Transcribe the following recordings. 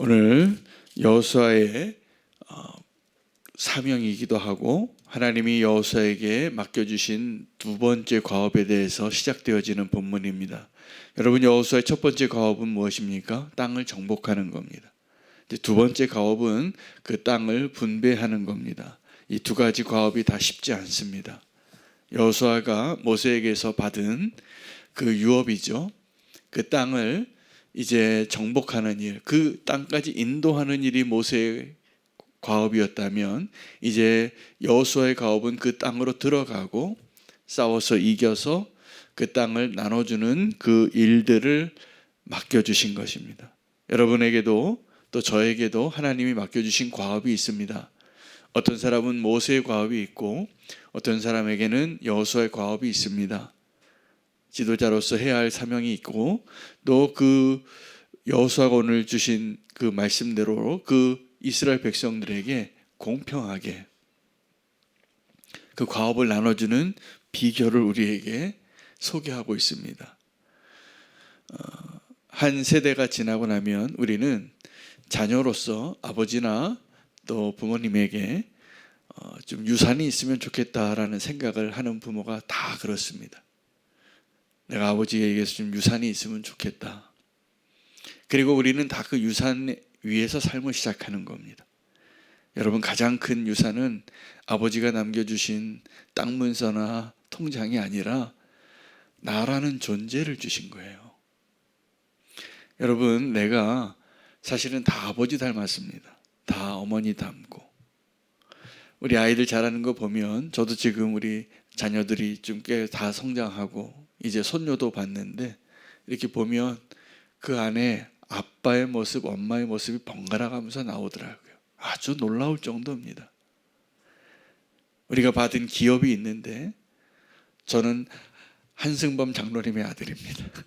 오늘 여호수아의 사명이기도 하고 하나님이 여호수아에게 맡겨주신 두 번째 과업에 대해서 시작되어지는 본문입니다. 여러분, 여호수아의 첫 번째 과업은 무엇입니까? 땅을 정복하는 겁니다. 두 번째 과업은 그 땅을 분배하는 겁니다. 이 두 가지 과업이 다 쉽지 않습니다. 여호수아가 모세에게서 받은 그 유업이죠. 그 땅을 이제 정복하는 일, 그 땅까지 인도하는 일이 모세의 과업이었다면, 이제 여호수아의 과업은 그 땅으로 들어가고 싸워서 이겨서 그 땅을 나눠주는 그 일들을 맡겨주신 것입니다. 여러분에게도 또 저에게도 하나님이 맡겨주신 과업이 있습니다. 어떤 사람은 모세의 과업이 있고 어떤 사람에게는 여호수아의 과업이 있습니다. 지도자로서 해야 할 사명이 있고, 또 그 여호수아가 오늘 주신 그 말씀대로 그 이스라엘 백성들에게 공평하게 그 과업을 나눠주는 비결을 우리에게 소개하고 있습니다. 한 세대가 지나고 나면 우리는 자녀로서 아버지나 또 부모님에게 좀 유산이 있으면 좋겠다라는 생각을 하는 부모가 다 그렇습니다. 내가 아버지에게서 좀 유산이 있으면 좋겠다. 그리고 우리는 다 그 유산 위에서 삶을 시작하는 겁니다. 여러분, 가장 큰 유산은 아버지가 남겨주신 땅 문서나 통장이 아니라 나라는 존재를 주신 거예요. 여러분, 내가 사실은 다 아버지 닮았습니다. 다 어머니 닮고. 우리 아이들 자라는 거 보면, 저도 지금 우리 자녀들이 좀 꽤 다 성장하고 이제 손녀도 봤는데, 이렇게 보면 그 안에 아빠의 모습, 엄마의 모습이 번갈아 가면서 나오더라고요. 아주 놀라울 정도입니다. 우리가 받은 기업이 있는데, 저는 한승범 장로님의 아들입니다.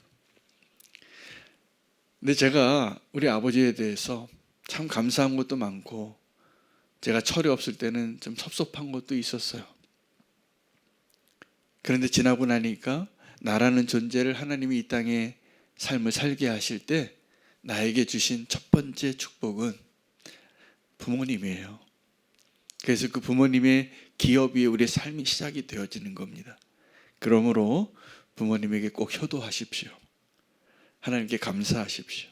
근데 제가 우리 아버지에 대해서 참 감사한 것도 많고, 제가 철이 없을 때는 좀 섭섭한 것도 있었어요. 그런데 지나고 나니까 나라는 존재를 하나님이 이 땅에 삶을 살게 하실 때 나에게 주신 첫 번째 축복은 부모님이에요. 그래서 그 부모님의 기업 위에 우리의 삶이 시작이 되어지는 겁니다. 그러므로 부모님에게 꼭 효도하십시오. 하나님께 감사하십시오.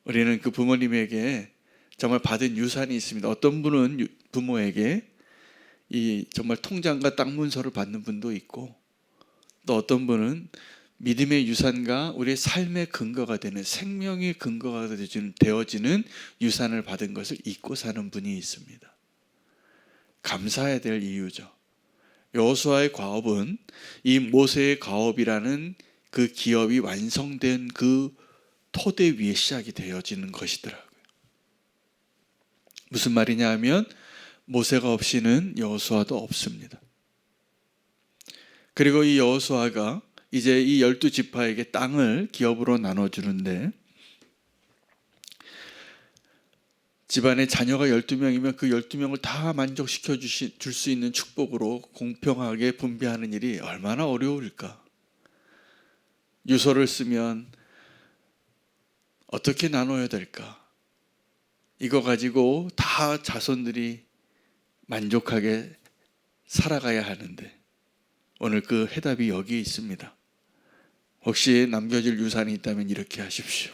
우리는 그 부모님에게 정말 받은 유산이 있습니다. 어떤 분은 부모에게 이 정말 통장과 땅 문서를 받는 분도 있고, 또 어떤 분은 믿음의 유산과 우리의 삶의 근거가 되는, 생명의 근거가 되어지는 유산을 받은 것을 잊고 사는 분이 있습니다. 감사해야 될 이유죠. 여호수아의 과업은 이 모세의 과업이라는 그 기업이 완성된 그 토대 위에 시작이 되어지는 것이더라고요. 무슨 말이냐 하면, 모세가 없이는 여호수아도 없습니다. 그리고 이 여호수아가 이제 이 12지파에게 땅을 기업으로 나눠주는데, 집안에 자녀가 12명이면 그 12명을 다 만족시켜 줄 수 있는 축복으로 공평하게 분배하는 일이 얼마나 어려울까. 유서를 쓰면 어떻게 나눠야 될까. 이거 가지고 다 자손들이 만족하게 살아가야 하는데, 오늘 그 해답이 여기 있습니다. 혹시 남겨질 유산이 있다면 이렇게 하십시오.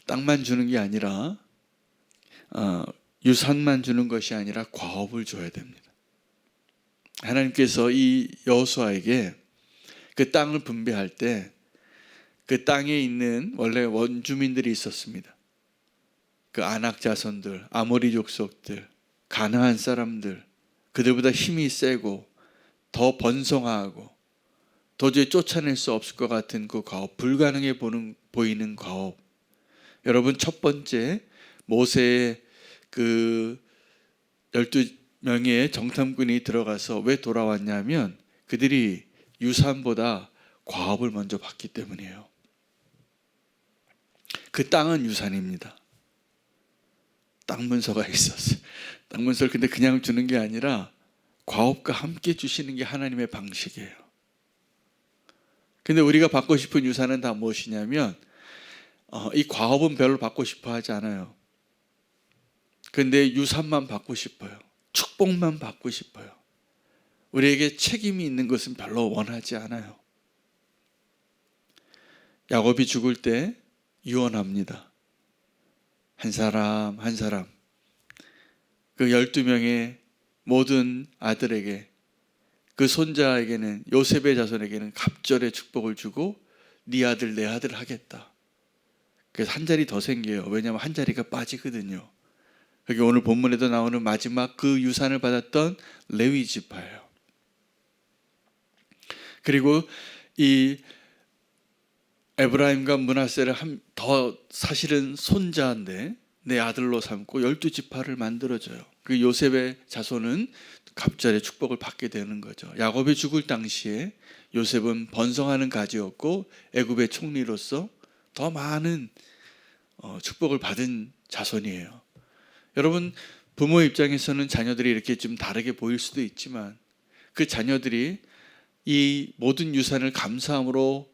땅만 주는 게 아니라, 유산만 주는 것이 아니라 과업을 줘야 됩니다. 하나님께서 이 여호수아에게 그 땅을 분배할 때 그 땅에 있는 원래 원주민들이 있었습니다. 그 아낙 자손들, 아모리 족속들, 가나안 사람들, 그들보다 힘이 세고 더 번성하고 도저히 쫓아낼 수 없을 것 같은 그 과업, 불가능해 보이는 과업. 여러분, 첫 번째 모세의 그 12명의 정탐꾼이 들어가서 왜 돌아왔냐면, 그들이 유산보다 과업을 먼저 받기 때문이에요. 그 땅은 유산입니다. 땅 문서가 있었어요. 땅 문서를 근데 그냥 주는 게 아니라 과업과 함께 주시는 게 하나님의 방식이에요. 근데 우리가 받고 싶은 유산은 다 무엇이냐면, 이 과업은 별로 받고 싶어 하지 않아요. 그런데 유산만 받고 싶어요. 축복만 받고 싶어요. 우리에게 책임이 있는 것은 별로 원하지 않아요. 야곱이 죽을 때 유언합니다. 한 사람 한 사람 그 12명의 모든 아들에게, 그 손자에게는, 요셉의 자손에게는 갑절의 축복을 주고 네 아들 내 아들 하겠다. 그래서 한 자리 더 생겨요. 왜냐하면 한 자리가 빠지거든요. 여기 오늘 본문에도 나오는 마지막 그 유산을 받았던 레위 지파예요. 그리고 이 에브라임과 므낫세를 더 사실은 손자인데 내 아들로 삼고 12지파를 만들어줘요. 그 요셉의 자손은 갑절의 축복을 받게 되는 거죠. 야곱이 죽을 당시에 요셉은 번성하는 가지였고 애굽의 총리로서 더 많은 축복을 받은 자손이에요. 여러분, 부모 입장에서는 자녀들이 이렇게 좀 다르게 보일 수도 있지만 그 자녀들이 이 모든 유산을 감사함으로,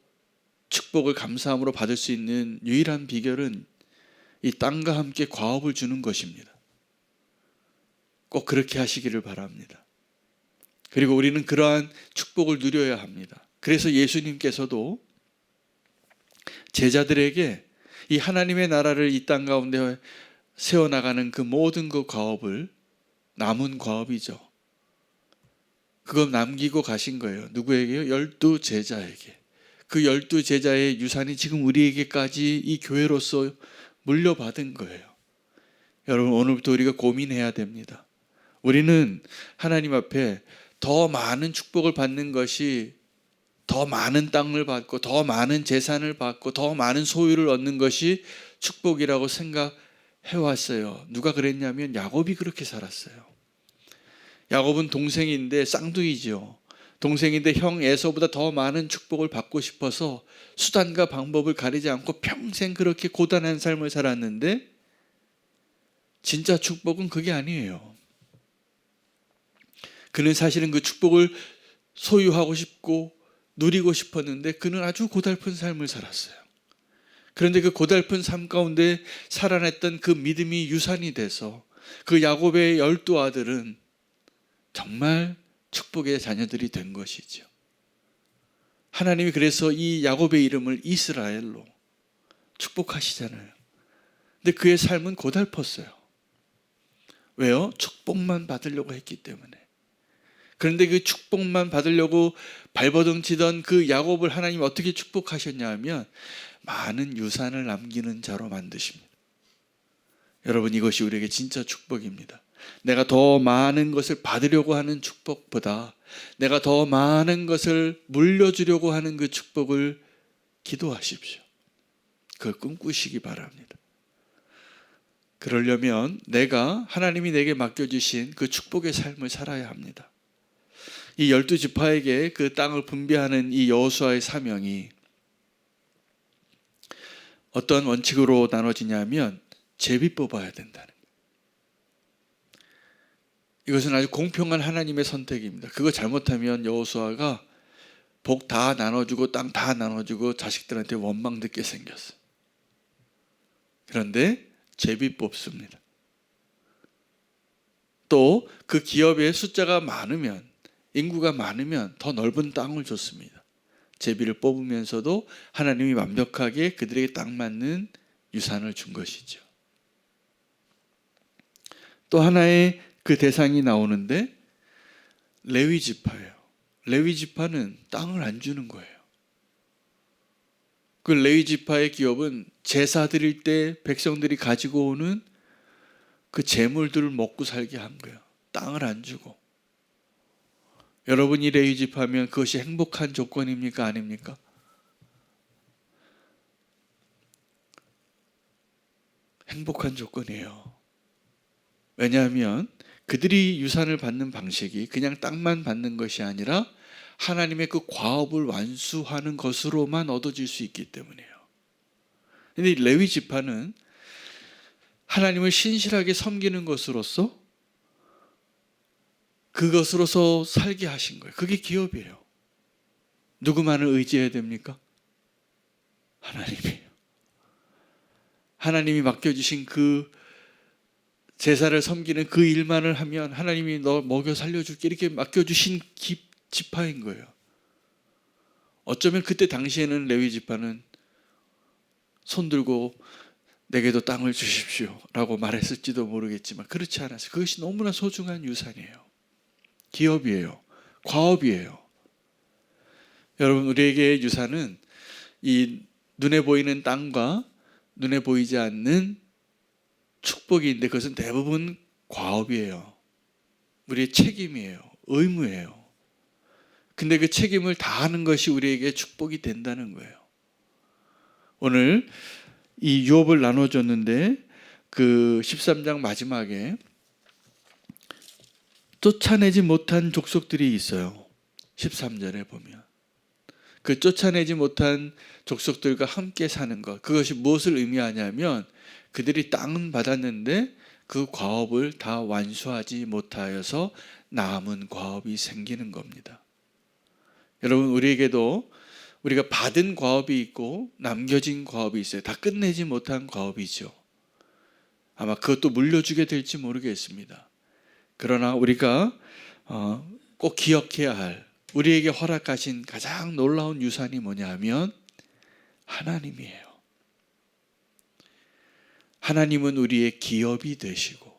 축복을 감사함으로 받을 수 있는 유일한 비결은 이 땅과 함께 과업을 주는 것입니다. 꼭 그렇게 하시기를 바랍니다. 그리고 우리는 그러한 축복을 누려야 합니다. 그래서 예수님께서도 제자들에게 이 하나님의 나라를 이 땅 가운데 세워나가는 그 모든 그 과업을, 남은 과업이죠, 그거 남기고 가신 거예요. 누구에게요? 12제자에게. 그 12제자의 유산이 지금 우리에게까지 이 교회로서 물려받은 거예요. 여러분, 오늘부터 우리가 고민해야 됩니다. 우리는 하나님 앞에 더 많은 축복을 받는 것이, 더 많은 땅을 받고 더 많은 재산을 받고 더 많은 소유를 얻는 것이 축복이라고 생각해왔어요. 누가 그랬냐면 야곱이 그렇게 살았어요. 야곱은 동생인데 쌍둥이죠. 동생인데 형 에서보다 더 많은 축복을 받고 싶어서 수단과 방법을 가리지 않고 평생 그렇게 고단한 삶을 살았는데 진짜 축복은 그게 아니에요. 그는 사실은 그 축복을 소유하고 싶고 누리고 싶었는데 그는 아주 고달픈 삶을 살았어요. 그런데 그 고달픈 삶 가운데 살아냈던 그 믿음이 유산이 돼서 그 야곱의 12아들은 정말 축복의 자녀들이 된 것이죠. 하나님이 그래서 이 야곱의 이름을 이스라엘로 축복하시잖아요. 근데 그의 삶은 고달팠어요. 왜요? 축복만 받으려고 했기 때문에. 그런데 그 축복만 받으려고 발버둥 치던 그 야곱을 하나님 어떻게 축복하셨냐 하면 많은 유산을 남기는 자로 만드십니다. 여러분, 이것이 우리에게 진짜 축복입니다. 내가 더 많은 것을 받으려고 하는 축복보다 내가 더 많은 것을 물려주려고 하는 그 축복을 기도하십시오. 그걸 꿈꾸시기 바랍니다. 그러려면 내가, 하나님이 내게 맡겨주신 그 축복의 삶을 살아야 합니다. 이 12지파에게 그 땅을 분배하는 이 여호수아의 사명이 어떤 원칙으로 나눠지냐면 제비 뽑아야 된다는 거예요. 이것은 아주 공평한 하나님의 선택입니다. 그거 잘못하면 여호수아가 복 다 나눠주고 땅 다 나눠주고 자식들한테 원망 듣게 생겼어요. 그런데 제비 뽑습니다. 또 그 기업의 숫자가 많으면, 인구가 많으면 더 넓은 땅을 줬습니다. 제비를 뽑으면서도 하나님이 완벽하게 그들에게 딱 맞는 유산을 준 것이죠. 또 하나의 그 대상이 나오는데 레위 지파예요. 레위 지파는 땅을 안 주는 거예요. 그 레위 지파의 기업은 제사 드릴 때 백성들이 가지고 오는 그 재물들을 먹고 살게 한 거예요. 땅을 안 주고. 여러분이 레위 지파면 그것이 행복한 조건입니까? 아닙니까? 행복한 조건이에요. 왜냐하면 그들이 유산을 받는 방식이 그냥 땅만 받는 것이 아니라 하나님의 그 과업을 완수하는 것으로만 얻어질 수 있기 때문이에요. 그런데 레위 지파는 하나님을 신실하게 섬기는 것으로서, 그것으로서 살게 하신 거예요. 그게 기업이에요. 누구만을 의지해야 됩니까? 하나님이에요. 하나님이 맡겨주신 그 제사를 섬기는 그 일만을 하면 하나님이 너 먹여 살려줄게 이렇게 맡겨주신 지파인 거예요. 어쩌면 그때 당시에는 레위 지파는 손들고 내게도 땅을 주십시오 라고 말했을지도 모르겠지만 그렇지 않았어요. 그것이 너무나 소중한 유산이에요. 기업이에요. 과업이에요. 여러분, 우리에게 유산은 이 눈에 보이는 땅과 눈에 보이지 않는 축복인데 그것은 대부분 과업이에요. 우리의 책임이에요. 의무예요. 근데 그 책임을 다하는 것이 우리에게 축복이 된다는 거예요. 오늘 이 유업을 나눠줬는데 그 13장 마지막에 쫓아내지 못한 족속들이 있어요. 13절에 보면 그 쫓아내지 못한 족속들과 함께 사는 것, 그것이 무엇을 의미하냐면 그들이 땅은 받았는데 그 과업을 다 완수하지 못하여서 남은 과업이 생기는 겁니다. 여러분, 우리에게도 우리가 받은 과업이 있고 남겨진 과업이 있어요. 다 끝내지 못한 과업이죠. 아마 그것도 물려주게 될지 모르겠습니다. 그러나 우리가 꼭 기억해야 할 우리에게 허락하신 가장 놀라운 유산이 뭐냐 하면 하나님이에요. 하나님은 우리의 기업이 되시고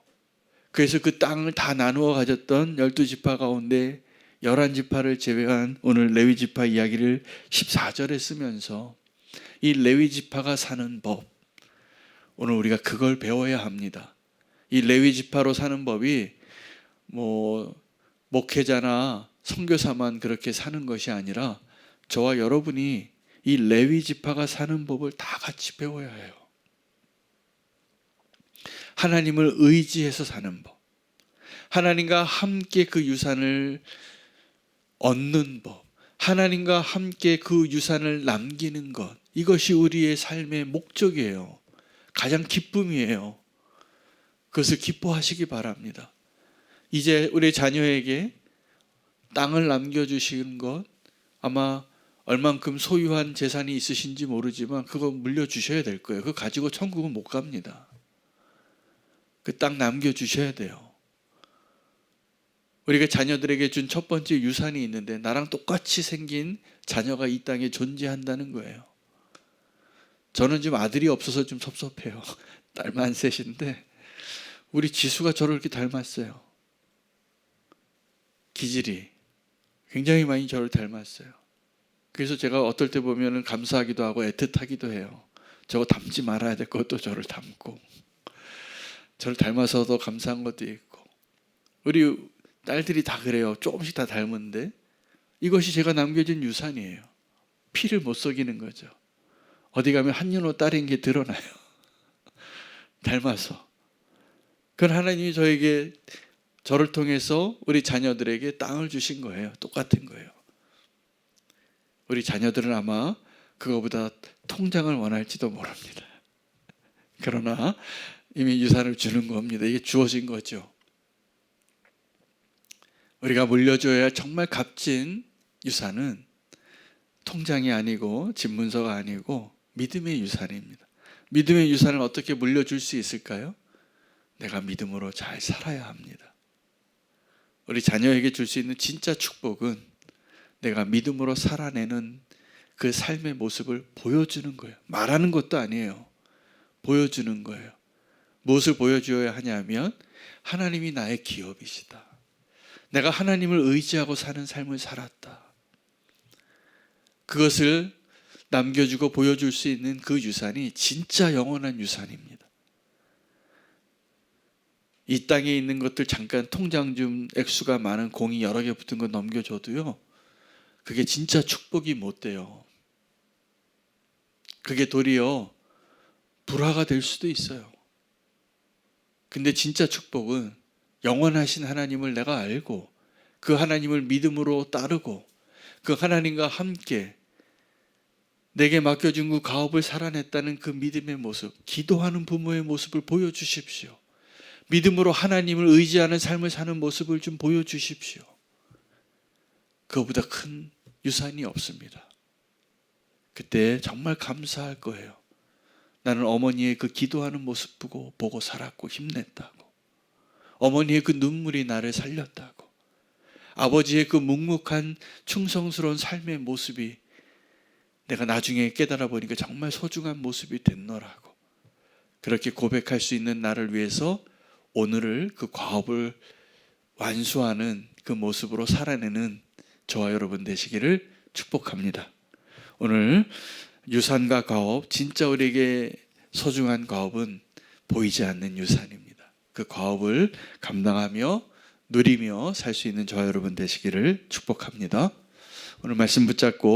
그래서 그 땅을 다 나누어 가졌던 12지파 가운데 11지파를 제외한 오늘 레위지파 이야기를 14절에 쓰면서 이 레위지파가 사는 법, 오늘 우리가 그걸 배워야 합니다. 이 레위지파로 사는 법이 목회자나 선교사만 그렇게 사는 것이 아니라 저와 여러분이 이 레위지파가 사는 법을 다 같이 배워야 해요. 하나님을 의지해서 사는 법, 하나님과 함께 그 유산을 얻는 법, 하나님과 함께 그 유산을 남기는 것, 이것이 우리의 삶의 목적이에요. 가장 기쁨이에요. 그것을 기뻐하시기 바랍니다. 이제 우리 자녀에게 땅을 남겨주시는 것, 아마 얼만큼 소유한 재산이 있으신지 모르지만 그거 물려주셔야 될 거예요. 그거 가지고 천국은 못 갑니다. 그 땅 남겨주셔야 돼요. 우리가 자녀들에게 준 첫 번째 유산이 있는데 나랑 똑같이 생긴 자녀가 이 땅에 존재한다는 거예요. 저는 지금 아들이 없어서 좀 섭섭해요. 딸만 셋인데 우리 지수가 저를 이렇게 닮았어요. 기질이 굉장히 많이 저를 닮았어요. 그래서 제가 어떨 때 보면 감사하기도 하고 애틋하기도 해요. 저거 닮지 말아야 될 것도 저를 닮고 저를 닮아서도 감사한 것도 있고 우리 딸들이 다 그래요. 조금씩 다 닮은데 이것이 제가 남겨진 유산이에요. 피를 못 속이는 거죠. 어디 가면 한윤호 딸인 게 드러나요. 닮아서. 그건 하나님이 저를 통해서 우리 자녀들에게 땅을 주신 거예요. 똑같은 거예요. 우리 자녀들은 아마 그거보다 통장을 원할지도 모릅니다. 그러나 이미 유산을 주는 겁니다. 이게 주어진 거죠. 우리가 물려줘야 할 정말 값진 유산은 통장이 아니고 집문서가 아니고 믿음의 유산입니다. 믿음의 유산을 어떻게 물려줄 수 있을까요? 내가 믿음으로 잘 살아야 합니다. 우리 자녀에게 줄 수 있는 진짜 축복은 내가 믿음으로 살아내는 그 삶의 모습을 보여주는 거예요. 말하는 것도 아니에요. 보여주는 거예요. 무엇을 보여줘야 하냐면 하나님이 나의 기업이시다. 내가 하나님을 의지하고 사는 삶을 살았다. 그것을 남겨주고 보여줄 수 있는 그 유산이 진짜 영원한 유산입니다. 이 땅에 있는 것들 잠깐 통장 좀 액수가 많은 공이 여러 개 붙은 거 넘겨줘도요. 그게 진짜 축복이 못 돼요. 그게 도리어 불화가 될 수도 있어요. 근데 진짜 축복은 영원하신 하나님을 내가 알고 그 하나님을 믿음으로 따르고 그 하나님과 함께 내게 맡겨준 그 가업을 살아냈다는 그 믿음의 모습, 기도하는 부모의 모습을 보여주십시오. 믿음으로 하나님을 의지하는 삶을 사는 모습을 좀 보여주십시오. 그거보다 큰 유산이 없습니다. 그때 정말 감사할 거예요. 나는 어머니의 그 기도하는 모습 보고 살았고 힘냈다고. 어머니의 그 눈물이 나를 살렸다고. 아버지의 그 묵묵한 충성스러운 삶의 모습이 내가 나중에 깨달아 보니까 정말 소중한 모습이 됐노라고. 그렇게 고백할 수 있는 나를 위해서 오늘을 그 과업을 완수하는 그 모습으로 살아내는 저와 여러분 되시기를 축복합니다. 오늘 유산과 과업, 진짜 우리에게 소중한 과업은 보이지 않는 유산입니다. 그 과업을 감당하며 누리며 살 수 있는 저와 여러분 되시기를 축복합니다. 오늘 말씀 붙잡고